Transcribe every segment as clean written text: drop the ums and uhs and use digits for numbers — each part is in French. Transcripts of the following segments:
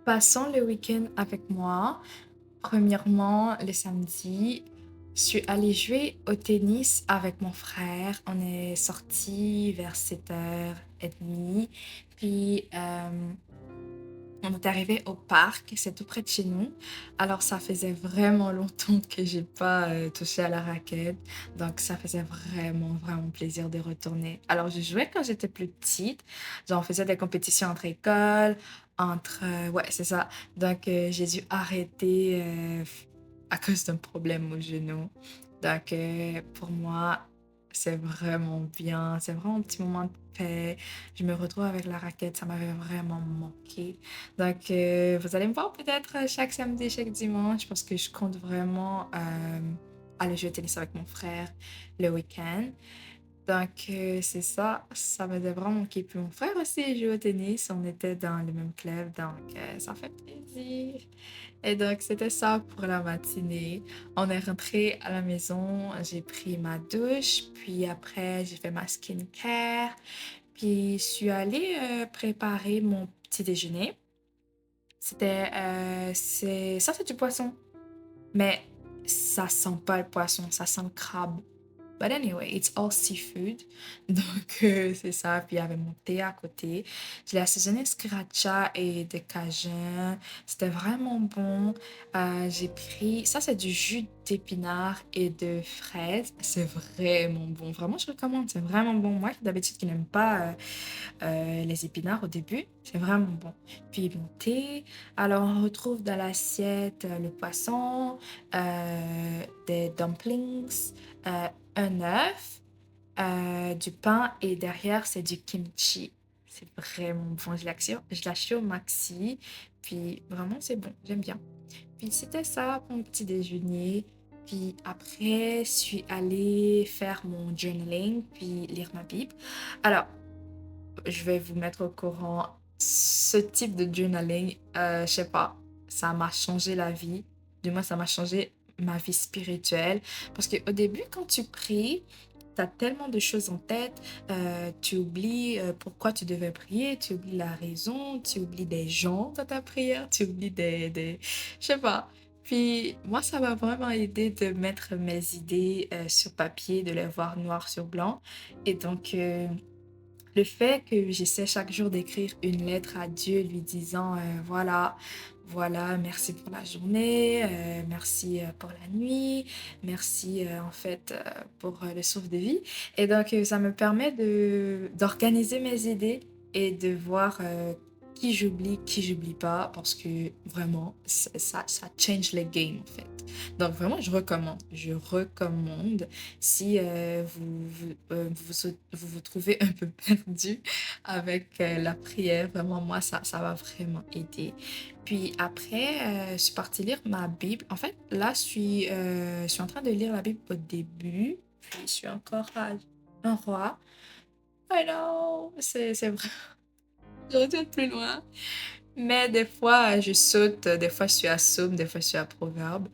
Passons le week-end avec moi. Premièrement, le samedi, je suis allée jouer au tennis avec mon frère. On est sorti vers 7h30. Puis, on est arrivé au parc, c'est tout près de chez nous. Alors, ça faisait vraiment longtemps que j'ai pas touché à la raquette. Donc, ça faisait vraiment plaisir de retourner. Alors, je jouais quand j'étais plus petite. Genre, on faisait des compétitions entre écoles, ouais, c'est ça. Donc, j'ai dû arrêter à cause d'un problème au genou. Donc, pour moi, c'est vraiment bien. C'est vraiment un petit moment de paix. Je me retrouve avec la raquette. Ça m'avait vraiment manqué. Donc, vous allez me voir peut-être chaque samedi, chaque dimanche, parce que je compte vraiment aller jouer au tennis avec mon frère le week-end. Donc, c'est ça, ça me faisait vraiment manquer. Puis mon frère aussi joue au tennis, on était dans le même club, donc ça fait plaisir. Et donc, c'était ça pour la matinée. On est rentré à la maison, j'ai pris ma douche, puis après, j'ai fait ma skincare, puis je suis allée préparer mon petit déjeuner. Ça c'est du poisson, mais ça sent pas le poisson, ça sent le crabe. But anyway, it's all seafood. Donc, c'est ça. Puis, il y avait mon thé à côté. Je l'ai assaisonné sriracha et de cajun. C'était vraiment bon. J'ai pris... Ça, c'est du jus d'épinard et de fraises. C'est vraiment bon. Vraiment, je recommande. C'est vraiment bon. Moi, d'habitude, qui n'aime pas les épinards au début, c'est vraiment bon. Puis, mon thé. Alors, on retrouve dans l'assiette le poisson, des dumplings, euh, un œuf, du pain et derrière, c'est du kimchi. C'est vraiment bon. Je l'ai acheté au Maxi. Puis vraiment, c'est bon. J'aime bien. Puis c'était ça pour mon petit déjeuner. Puis après, je suis allée faire mon journaling, puis lire ma Bible. Alors, je vais vous mettre au courant. Ce type de journaling, je sais pas, ça m'a changé la vie. Du moins, ça m'a changé ma vie spirituelle. Parce qu'au début, quand tu pries, tu as tellement de choses en tête. Tu oublies pourquoi tu devais prier, tu oublies la raison, tu oublies des gens dans ta prière, tu oublies je sais pas. Puis moi, ça m'a vraiment aidé de mettre mes idées sur papier, de les voir noir sur blanc. Et donc, le fait que j'essaie chaque jour d'écrire une lettre à Dieu lui disant voilà, merci pour la journée, merci pour la nuit, merci en fait pour le souffle de vie. Et donc ça me permet d'organiser mes idées et de voir qui j'oublie pas parce que vraiment ça change le game en fait. Donc vraiment je recommande si vous vous trouvez un peu perdu avec la prière, vraiment, moi, ça va vraiment aider. Puis après, je suis partie lire ma Bible. En fait, là, je suis en train de lire la Bible au début, puis je suis encore à un roi. I know, c'est vrai. J'aurais dû être plus loin. Mais des fois, je saute, des fois, je suis à Somme, des fois, je suis à Proverbe.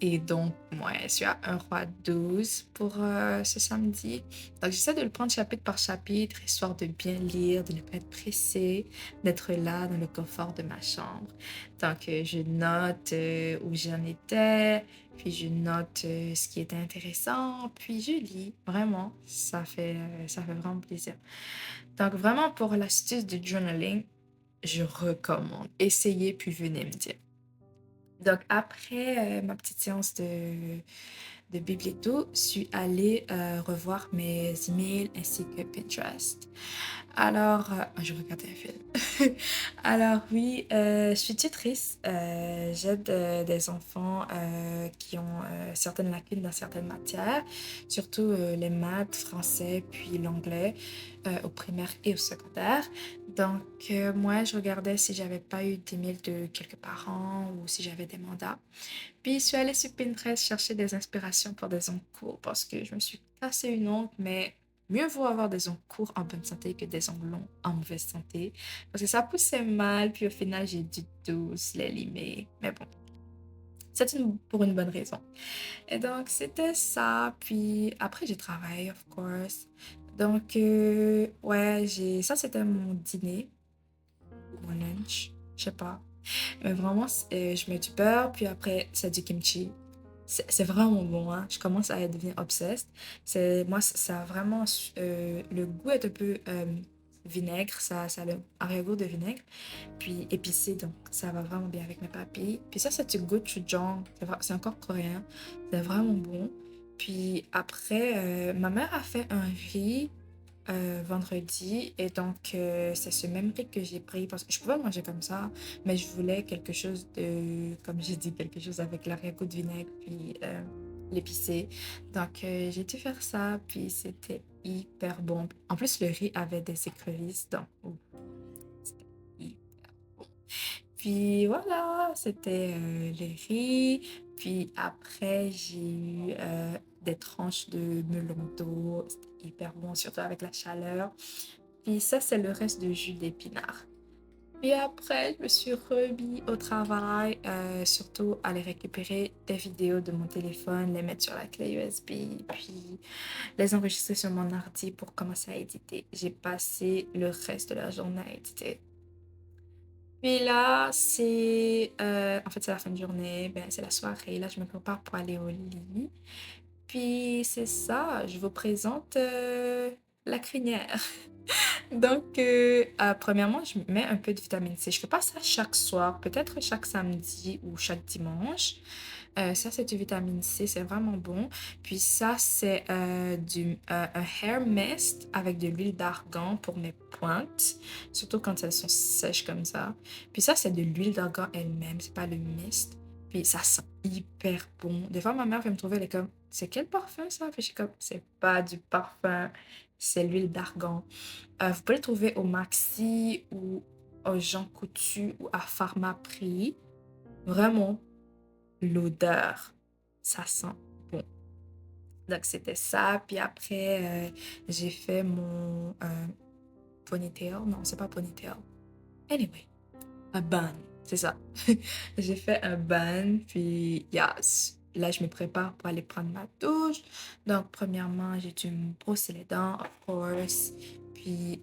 Et donc, moi, je suis à un roi 12 pour ce samedi. Donc, j'essaie de le prendre chapitre par chapitre, histoire de bien lire, de ne pas être pressée, d'être là dans le confort de ma chambre. Donc, je note où j'en étais, puis je note ce qui était intéressant, puis je lis. Vraiment, ça fait vraiment plaisir. Donc, vraiment, pour l'astuce du journaling, je recommande. Essayez, puis venez me dire. Donc, après ma petite séance de Bible et tout, je suis allée revoir mes emails ainsi que Pinterest. Alors, je regardais un film. Alors oui, je suis tutrice. J'aide des enfants qui ont certaines lacunes dans certaines matières, surtout les maths, français, puis l'anglais, au primaire et au secondaire. Donc, moi, je regardais si j'avais pas eu d'emails de quelques parents ou si j'avais des mandats. Puis, je suis allée sur Pinterest chercher des inspirations pour des ongles courts parce que je me suis cassé une ongle, mais mieux vaut avoir des ongles courts en bonne santé que des ongles longs en mauvaise santé. Parce que ça poussait mal, puis au final, j'ai dû tous les limer. Mais bon, pour une bonne raison. Et donc, c'était ça. Puis après, j'ai travaillé, of course. Donc, ouais, ça, c'était mon dîner, mon lunch. Je sais pas. Mais vraiment, je mets du beurre, puis après, c'est du kimchi. C'est vraiment bon, hein. Je commence à devenir obsessed. Moi, ça a vraiment, le goût est un peu vinaigre, ça a le arrière-goût de vinaigre, puis épicé, donc ça va vraiment bien avec mes papilles. Puis ça, c'est du gochujang, c'est encore coréen, c'est vraiment bon. Puis après, ma mère a fait un riz vendredi. Et donc, c'est ce même riz que j'ai pris parce que je pouvais le manger comme ça, mais je voulais quelque chose de, comme j'ai dit, quelque chose avec l'arrière-goût de vinaigre, puis l'épicé. Donc, j'ai dû faire ça, puis c'était hyper bon. En plus, le riz avait des écrevisses, donc ouf, c'était hyper bon. Puis voilà, c'était le riz. Puis après, j'ai eu des tranches de melon d'eau. C'était hyper bon, surtout avec la chaleur. Puis ça, c'est le reste de jus d'épinard. Puis après, je me suis remis au travail, surtout aller récupérer des vidéos de mon téléphone, les mettre sur la clé USB, puis les enregistrer sur mon ordi pour commencer à éditer. J'ai passé le reste de la journée à éditer. Puis là, en fait, c'est la fin de journée, ben, c'est la soirée. Là, je me prépare pour aller au lit. Puis c'est ça, je vous présente la crinière. Donc, premièrement, je mets un peu de vitamine C. Je fais pas ça chaque soir, peut-être chaque samedi ou chaque dimanche. Ça, c'est du vitamine C, c'est vraiment bon. Puis ça, c'est un hair mist avec de l'huile d'argan pour mes pointes, surtout quand elles sont sèches comme ça. Puis ça, c'est de l'huile d'argan elle-même, c'est pas le mist. Puis ça sent hyper bon. Des fois, ma mère vient me trouver, elle est comme, c'est quel parfum ça? Puis je suis comme, c'est pas du parfum, c'est l'huile d'argan. Vous pouvez le trouver au Maxi ou au Jean Coutu ou à Pharmaprix. Vraiment, l'odeur, ça sent bon. Donc, c'était ça. Puis après, j'ai fait mon ponytail. Non, c'est pas ponytail. Anyway, un bun. C'est ça. J'ai fait un bun. Puis, yes. Là, je me prépare pour aller prendre ma douche. Donc, premièrement, j'ai dû me brosser les dents, of course. Puis,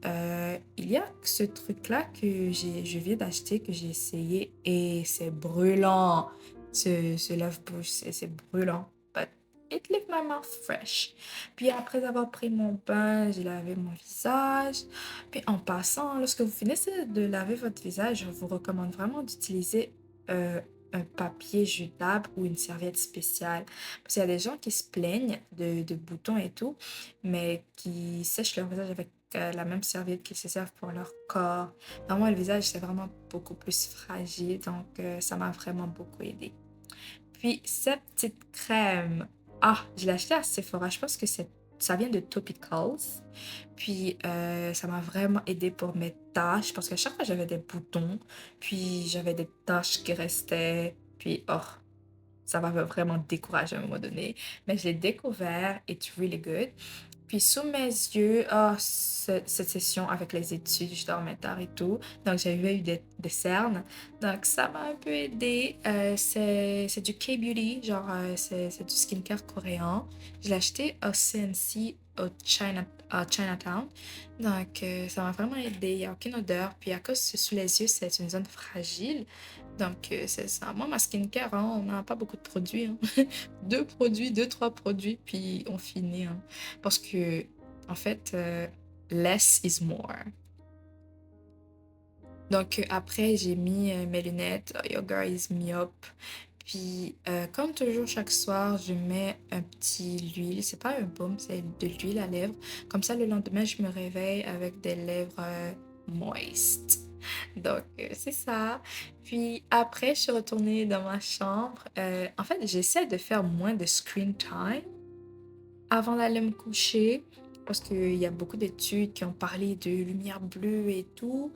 il y a ce truc-là que je viens d'acheter, que j'ai essayé. Et c'est brûlant. Ce lave-bouche, c'est brûlant. But it leave my mouth fresh. Puis, après avoir pris mon bain, j'ai lavé mon visage. Puis en passant, lorsque vous finissez de laver votre visage, je vous recommande vraiment d'utiliser un papier jetable ou une serviette spéciale. Parce qu'il y a des gens qui se plaignent de boutons et tout, mais qui sèchent leur visage avec la même serviette qu'ils se servent pour leur corps. Normalement, le visage, c'est vraiment beaucoup plus fragile, donc ça m'a vraiment beaucoup aidé. Puis cette petite crème, ah, je l'ai achetée à Sephora, je pense que ça vient de Topicals. Puis ça m'a vraiment aidé pour mes tâches parce qu'à chaque fois j'avais des boutons, puis j'avais des taches qui restaient, puis oh, ça m'avait vraiment découragé à un moment donné. Mais je l'ai découvert, it's really good. Puis sous mes yeux, oh, cette session avec les études, je dormais tard et tout. Donc j'avais eu des cernes. Donc ça m'a un peu aidé. C'est du K-Beauty, genre c'est du skincare coréen. Je l'ai acheté au CNC à Chinatown. Donc ça m'a vraiment aidé. Il n'y a aucune odeur. Puis à cause c'est sous les yeux, c'est une zone fragile. Donc c'est ça. Moi, ma skincare, hein, on n'a pas beaucoup de produits, hein. Deux produits, deux, trois produits, puis on finit, hein. Parce que, en fait, less is more. Donc, après, j'ai mis mes lunettes. Your girl is myope. Puis, comme toujours, chaque soir, je mets un petit huile. C'est pas un baume, c'est de l'huile à lèvres. Comme ça, le lendemain, je me réveille avec des lèvres moist. Donc, c'est ça. Puis après, je suis retournée dans ma chambre. En fait, j'essaie de faire moins de screen time avant d'aller me coucher, parce qu'il y a beaucoup d'études qui ont parlé de lumière bleue et tout,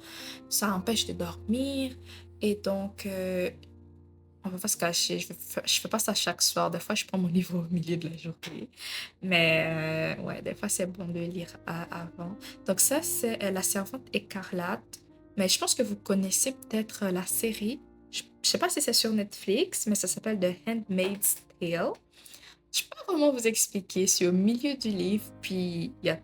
ça empêche de dormir. Et donc, on va pas se cacher, je fais pas ça chaque soir. Des fois, je prends mon livre au milieu de la journée. Mais ouais, des fois, c'est bon de lire avant. Donc ça, c'est La Servante écarlate. Mais je pense que vous connaissez peut-être la série. Je sais pas si c'est sur Netflix, mais ça s'appelle The Handmaid's Tale. Je peux pas vraiment vous expliquer. C'est au milieu du livre, puis il y a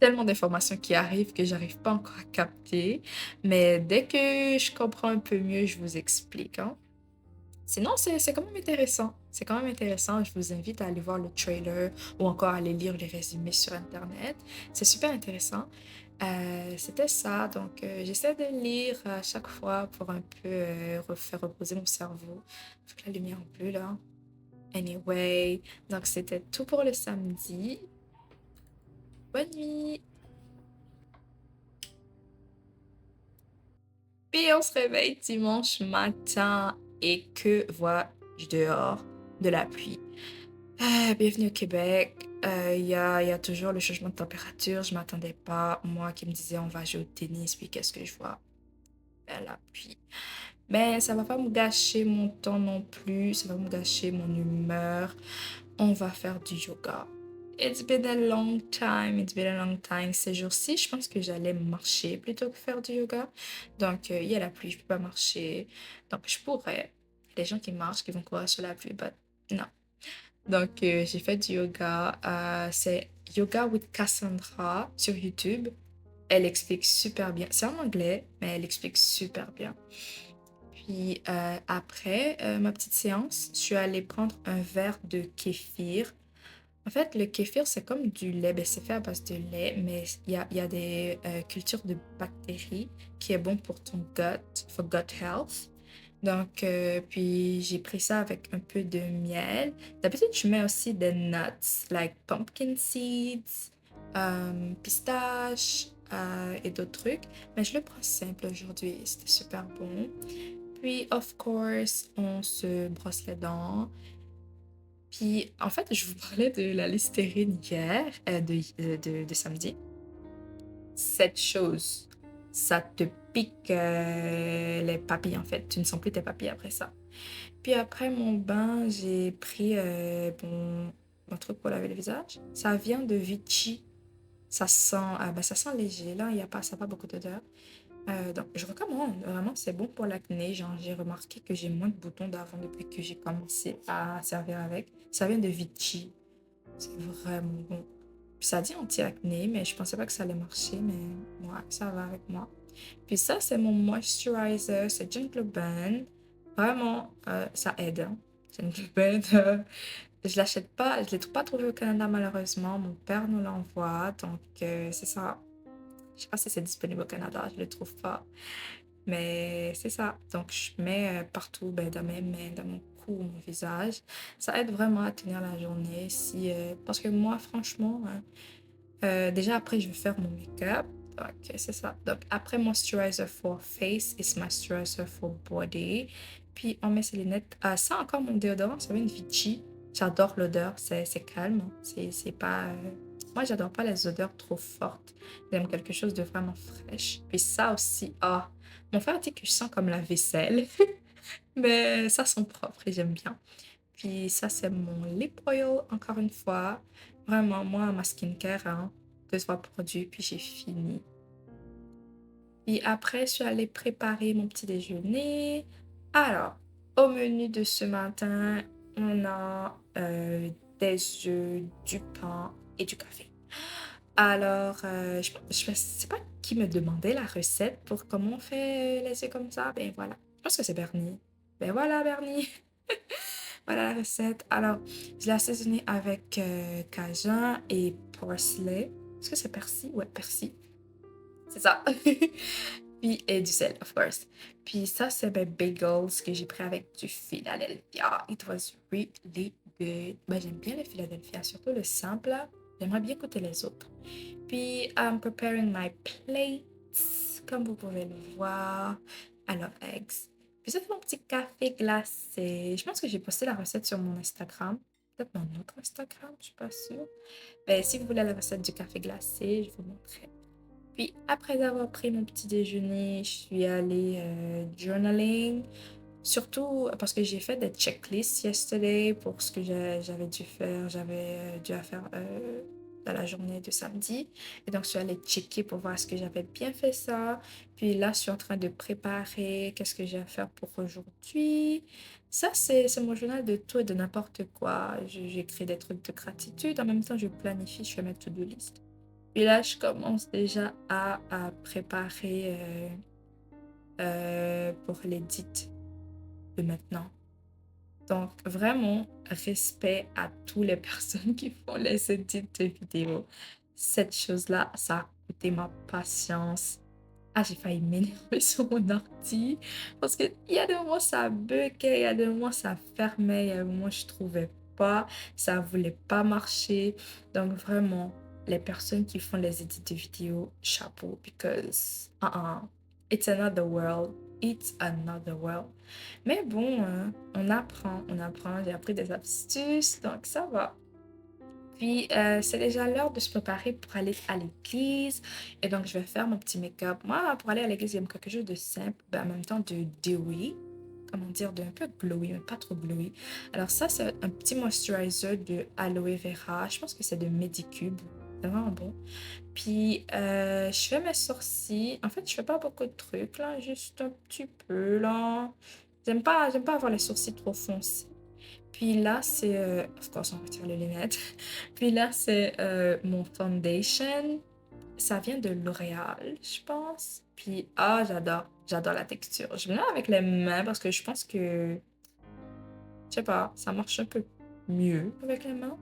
Tellement d'informations qui arrivent que j'arrive pas encore à capter. Mais dès que je comprends un peu mieux, je vous explique, hein. Sinon, c'est quand même intéressant. C'est quand même intéressant. Je vous invite à aller voir le trailer ou encore à aller lire les résumés sur Internet. C'est super intéressant. C'était ça. Donc, j'essaie de lire à chaque fois pour un peu refaire reposer mon cerveau. Faut que la lumière un peu là. Anyway, donc c'était tout pour le samedi. Bonne nuit. Puis on se réveille dimanche matin et que vois-je dehors? De la pluie. Bienvenue au Québec. Il y a toujours le changement de température. Je m'attendais pas. Moi qui me disais on va jouer au tennis, puis qu'est-ce que je vois? Ben, la pluie. Mais ça va pas me gâcher mon temps non plus. Ça va me gâcher mon humeur. On va faire du yoga. It's been a long time. It's been a long time. Ces jours-ci, je pense que j'allais marcher plutôt que faire du yoga. Donc, il y a la pluie, je peux pas marcher. Donc, je pourrais. Les gens qui marchent, qui vont courir sur la pluie, but non. Donc, j'ai fait du yoga. C'est Yoga with Cassandra sur YouTube. Elle explique super bien. C'est en anglais, mais elle explique super bien. Puis après ma petite séance, je suis allée prendre un verre de kéfir. En fait, le kéfir, c'est comme du lait. Ben, c'est fait à base de lait, mais il y a des cultures de bactéries qui est bon pour ton gut, for gut health. Donc, puis j'ai pris ça avec un peu de miel. D'habitude, je mets aussi des nuts, like pumpkin seeds, pistaches et d'autres trucs. Mais je le prends simple aujourd'hui. C'était super bon. Puis, of course, on se brosse les dents. Puis, en fait, je vous parlais de la Listerine hier, de samedi. Cette chose, ça te pique les papilles, en fait. Tu ne sens plus tes papilles après ça. Puis après mon bain, j'ai pris mon truc pour laver le visage. Ça vient de Vichy. Ça sent léger, là, il y a pas, ça n'a pas beaucoup d'odeur. Donc, je recommande. Vraiment, c'est bon pour l'acné. Genre, j'ai remarqué que j'ai moins de boutons d'avant depuis que j'ai commencé à servir avec. Ça vient de Vichy. C'est vraiment bon. Puis ça dit anti-acné, mais je pensais pas que ça allait marcher, mais ouais, ça va avec moi. Puis ça, c'est mon moisturizer, c'est Gentleman. Vraiment, ça aide, hein. Gentleman, je l'achète pas, je l'ai pas trouvé au Canada malheureusement. Mon père nous l'envoie, donc c'est ça. Je sais pas si c'est disponible au Canada, je le trouve pas. Mais c'est ça. Donc je mets partout, ben, dans mes mains, dans mon cou, mon visage. Ça aide vraiment à tenir la journée. Si, parce que moi, franchement, hein, déjà après, je vais faire mon make-up. Donc c'est ça. Donc après moisturizer for face et moisturizer for body. Puis on met ses lunettes. Ah, ça encore mon déodorant, ça vient de Vichy. J'adore l'odeur, c'est calme. C'est pas. Moi, j'adore pas les odeurs trop fortes. J'aime quelque chose de vraiment fraîche. Puis ça aussi, ah, mon frère dit que je sens comme la vaisselle, mais ça sent propre et j'aime bien. Puis ça, c'est mon lip oil, encore une fois. Vraiment, moi, ma skincare, hein, 2 3 produits, puis j'ai fini. Puis après, je suis allée préparer mon petit déjeuner. Alors, au menu de ce matin, on a des œufs, du pain et du café. Alors, je sais pas qui me demandait la recette pour comment on fait les œufs comme ça. Ben voilà, je pense que c'est Bernie. Ben voilà, Bernie. Voilà la recette. Alors, je l'ai assaisonné avec cajun et parsley. Est-ce que c'est persil? Ouais, persil. C'est ça. Puis, et du sel, of course. Puis ça, c'est mes bagels que j'ai pris avec du Philadelphia. It was really good. Ben, j'aime bien le Philadelphia, surtout le simple, là. J'aimerais bien goûter les autres. Puis, I'm preparing my plates, comme vous pouvez le voir. I love eggs. Puis ça, c'est mon petit café glacé. Je pense que j'ai posté la recette sur mon Instagram. Peut-être mon autre Instagram, je suis pas sûre. Mais si vous voulez la recette du café glacé, je vous montrerai. Puis après avoir pris mon petit déjeuner, je suis allée journaling. Surtout parce que j'ai fait des checklists yesterday pour ce que j'avais dû faire. J'avais dû faire dans la journée de samedi. Et donc, je suis allée checker pour voir ce que j'avais bien fait ça. Puis là, je suis en train de préparer qu'est-ce que j'ai à faire pour aujourd'hui. Ça, c'est mon journal de tout et de n'importe quoi. J'écris des trucs de gratitude. En même temps, je planifie, je fais ma to-do list. Puis là, je commence déjà à préparer pour l'édit de maintenant. Donc, vraiment, respect à toutes les personnes qui font les édits de vidéos. Cette chose-là, ça a coûté ma patience. Ah, j'ai failli m'énerver sur mon ordi parce qu'il y a des moments ça buguait, il y a des moments ça fermait, il y a des moments je trouvais pas, ça voulait pas marcher. Donc vraiment, les personnes qui font les édits de vidéos, chapeau, because it's another world, it's another world. Mais bon, on apprend, j'ai appris des astuces, donc ça va. Puis, c'est déjà l'heure de se préparer pour aller à l'église. Et donc, je vais faire mon petit make-up. Moi, pour aller à l'église, j'aime quelque chose de simple, ben, en même temps de dewy. Comment dire, de un peu glowy, mais pas trop glowy. Alors, ça, c'est un petit moisturizer de aloe vera. Je pense que c'est de Medicube. C'est vraiment bon. Puis, je fais mes sourcils. En fait, je fais pas beaucoup de trucs, là. Juste un petit peu, là. J'aime pas avoir les sourcils trop foncés. Puis là, c'est... of course, on retire les lunettes. Puis là, c'est mon foundation. Ça vient de L'Oréal, je pense. Puis, ah, j'adore. J'adore la texture. Je me mets avec les mains parce que je pense que, je sais pas, ça marche un peu mieux avec les mains.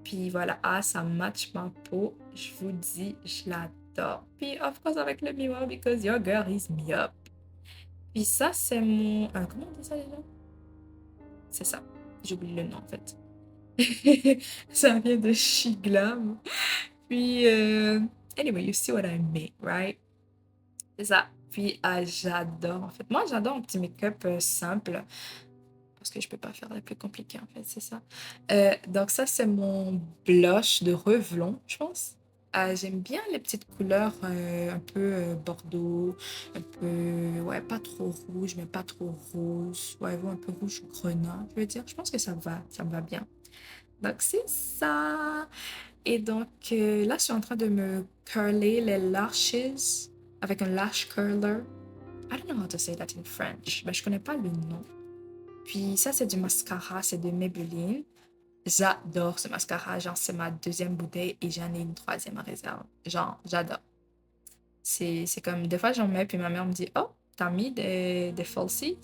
Puis voilà, ah, ça match ma peau. Je vous dis, je l'adore. Puis, of course, avec le miroir, because your girl is me up. Puis ça, c'est mon... comment on dit ça déjà? C'est ça. J'oublie le nom, en fait. Ça vient de Shiglam. Puis, anyway, you see what I mean, right? C'est ça. Puis, j'adore, en fait. Moi, j'adore un petit make-up simple parce que je peux pas faire les plus compliqués, en fait, c'est ça. Donc, ça, c'est mon blush de Revlon, je pense. J'aime bien les petites couleurs un peu bordeaux, un peu, ouais, pas trop rouge, mais pas trop rose. Ouais, un peu rouge grenat, je veux dire. Je pense que ça me va bien. Donc, c'est ça. Et donc, là, je suis en train de me curler les lashes avec un lash curler. I don't know how to say that in French, mais je connais pas le nom. Puis ça, c'est du mascara, c'est de Maybelline. J'adore ce mascara, genre c'est ma deuxième bouteille et j'en ai une troisième en réserve. Genre, j'adore. C'est comme, des fois j'en mets, puis ma mère me dit, oh, t'as mis des falsies?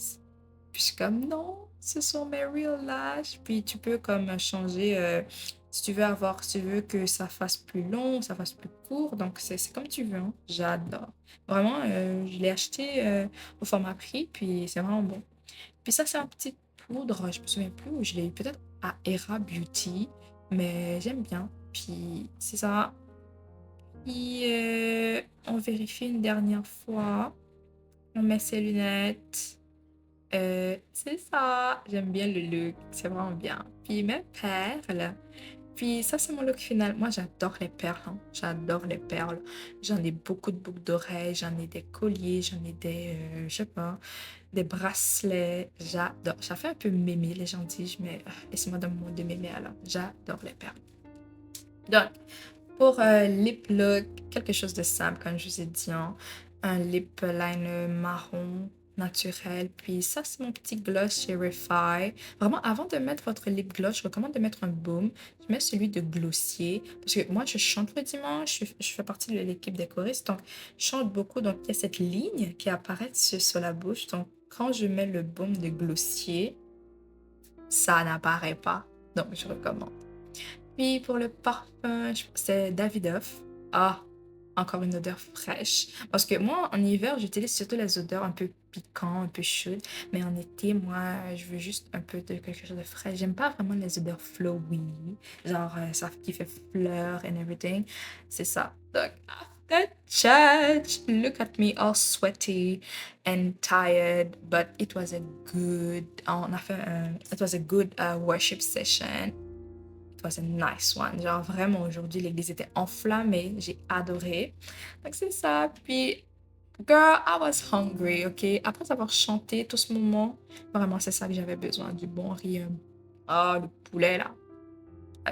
Puis je suis comme, non, ce sont mes real lash. Puis tu peux comme changer, si tu veux avoir, si tu veux que ça fasse plus long, ça fasse plus court. Donc c'est comme tu veux, hein. J'adore. Vraiment, je l'ai acheté au format prix, puis c'est vraiment bon. Puis ça, c'est un petit poudre, je me souviens plus où je l'ai eu, peut-être à Era Beauty, mais j'aime bien. Puis c'est ça. Puis on vérifie une dernière fois. On met ses lunettes. C'est ça. J'aime bien le look. C'est vraiment bien. Puis mes perles. Puis ça, c'est mon look final. Moi, j'adore les perles, hein. J'adore les perles. J'en ai beaucoup de boucles d'oreilles, j'en ai des colliers, j'en ai des, je sais pas, des bracelets. J'adore. Ça fait un peu mémé, les gens disent, mais laissez-moi dans mon mot de mémé alors. J'adore les perles. Donc, pour lip look, quelque chose de simple, comme je vous ai dit, hein. Un lip liner marron naturel. Puis ça, c'est mon petit gloss chez Refi. Vraiment, avant de mettre votre lip gloss, je recommande de mettre un baume. Je mets celui de Glossier. Parce que moi, je chante le dimanche. Je fais partie de l'équipe des choristes. Donc, je chante beaucoup. Donc, il y a cette ligne qui apparaît sur la bouche. Donc, quand je mets le baume de Glossier, ça n'apparaît pas. Donc, je recommande. Puis pour le parfum, c'est Davidoff. Ah, encore une odeur fraîche. Parce que moi, en hiver, j'utilise surtout les odeurs un peu piquantes, un peu chaudes. Mais en été, moi, je veux juste un peu de quelque chose de frais. J'aime pas vraiment les odeurs flowy. Genre, ça qui fait fleurs and everything. C'est ça. Donc, after church, look at me all sweaty and tired. But it was a good, on a fait un, it was a good worship session. It was a nice one. Genre vraiment aujourd'hui l'église était enflammée. J'ai adoré. Donc c'est ça. Puis girl, I was hungry, ok? Après avoir chanté tout ce moment, vraiment c'est ça que j'avais besoin. Du bon riz. Ah, le poulet là.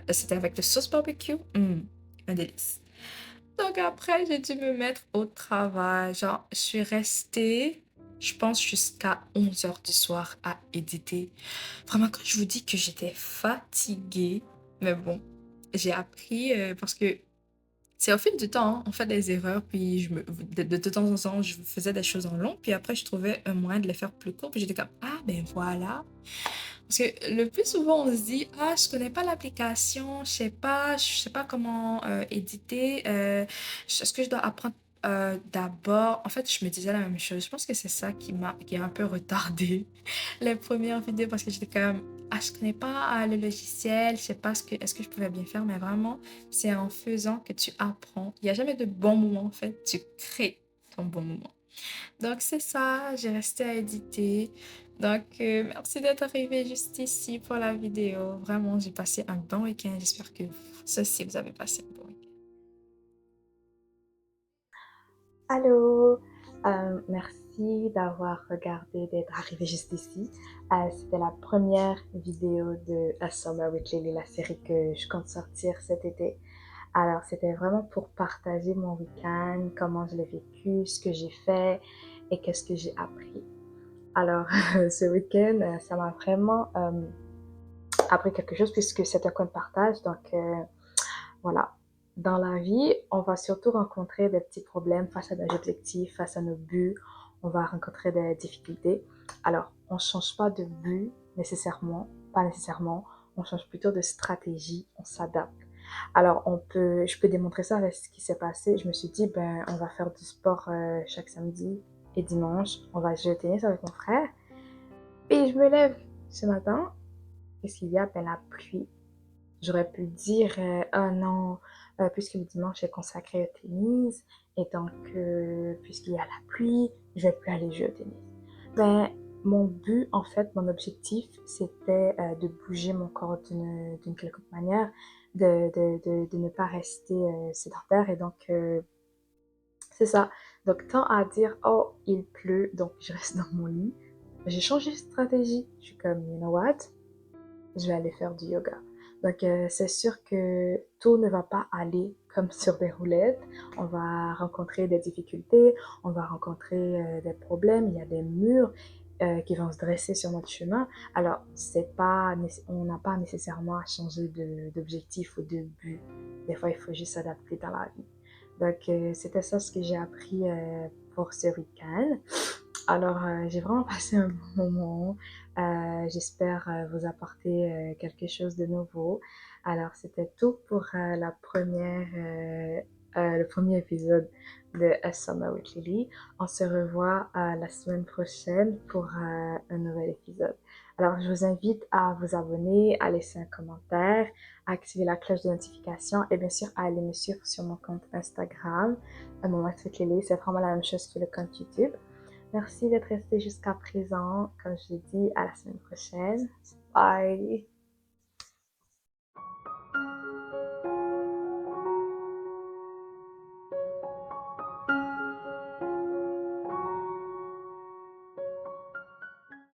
C'était avec le sauce barbecue. Un délice. Donc après, j'ai dû me mettre au travail. Genre, je suis restée, je pense, jusqu'à 11 heures du soir à éditer. Vraiment, quand je vous dis que j'étais fatiguée, mais bon, j'ai appris parce que C'est au fil du temps, hein, on fait des erreurs, puis de temps en temps, je faisais des choses en long, puis après, je trouvais un moyen de les faire plus court, puis j'étais comme, ah, ben voilà. Parce que le plus souvent, on se dit, ah, je connais pas l'application, je sais pas comment éditer, est-ce que je dois apprendre d'abord? En fait, je me disais la même chose. Je pense que c'est ça qui a un peu retardé les premières vidéos parce que j'étais quand même, ah, je connais pas le logiciel, je sais pas est-ce que je pouvais bien faire, mais vraiment, c'est en faisant que tu apprends. Il n'y a jamais de bon moment, en fait. Tu crées ton bon moment. Donc, c'est ça, j'ai resté à éditer. Donc, merci d'être arrivé juste ici pour la vidéo. Vraiment, j'ai passé un bon week-end. J'espère que vous aussi, vous avez passé un bon week-end. Allô, merci d'avoir regardé, d'être arrivé juste ici. C'était la première vidéo de A Summer with Lily, la série que je compte sortir cet été. Alors, c'était vraiment pour partager mon week-end, comment je l'ai vécu, ce que j'ai fait et qu'est-ce que j'ai appris. Alors, ce week-end, ça m'a vraiment appris quelque chose puisque c'est un coin de partage. Donc, voilà. Dans la vie, on va surtout rencontrer des petits problèmes face à nos objectifs, face à nos buts. On va rencontrer des difficultés. Alors, on ne change pas de but nécessairement, pas nécessairement. On change plutôt de stratégie, on s'adapte. Alors, je peux démontrer ça avec ce qui s'est passé. Je me suis dit, ben, on va faire du sport chaque samedi et dimanche. On va jouer au tennis avec mon frère. Et je me lève ce matin. Qu'est-ce qu'il y a? Ben, la pluie. J'aurais pu dire, ah non, puisque le dimanche est consacré au tennis, et donc, puisqu'il y a la pluie, je vais plus aller jouer au tennis. Ben, mon but, en fait, mon objectif, c'était de bouger mon corps d'une quelconque manière, de ne pas rester sédentaire, et donc, c'est ça. Donc, tant à dire, oh, il pleut, donc je reste dans mon lit, j'ai changé de stratégie. Je suis comme, you know what? Je vais aller faire du yoga. Donc, c'est sûr que tout ne va pas aller comme sur des roulettes. On va rencontrer des difficultés, on va rencontrer des problèmes, il y a des murs qui vont se dresser sur notre chemin. Alors, on n'a pas nécessairement à changer d'objectif ou de but. Des fois, il faut juste s'adapter dans la vie. Donc, c'était ça ce que j'ai appris pour ce week-end. Alors, j'ai vraiment passé un bon moment. J'espère vous apporter quelque chose de nouveau. Alors, c'était tout pour le premier épisode de A Summer with Lily. On se revoit la semaine prochaine pour un nouvel épisode. Alors, je vous invite à vous abonner, à laisser un commentaire, à activer la cloche de notification et bien sûr à aller me suivre sur mon compte Instagram. Un moment avec Lily, c'est vraiment la même chose que le compte YouTube. Merci d'être resté jusqu'à présent. Comme je l'ai dit, à la semaine prochaine. Bye!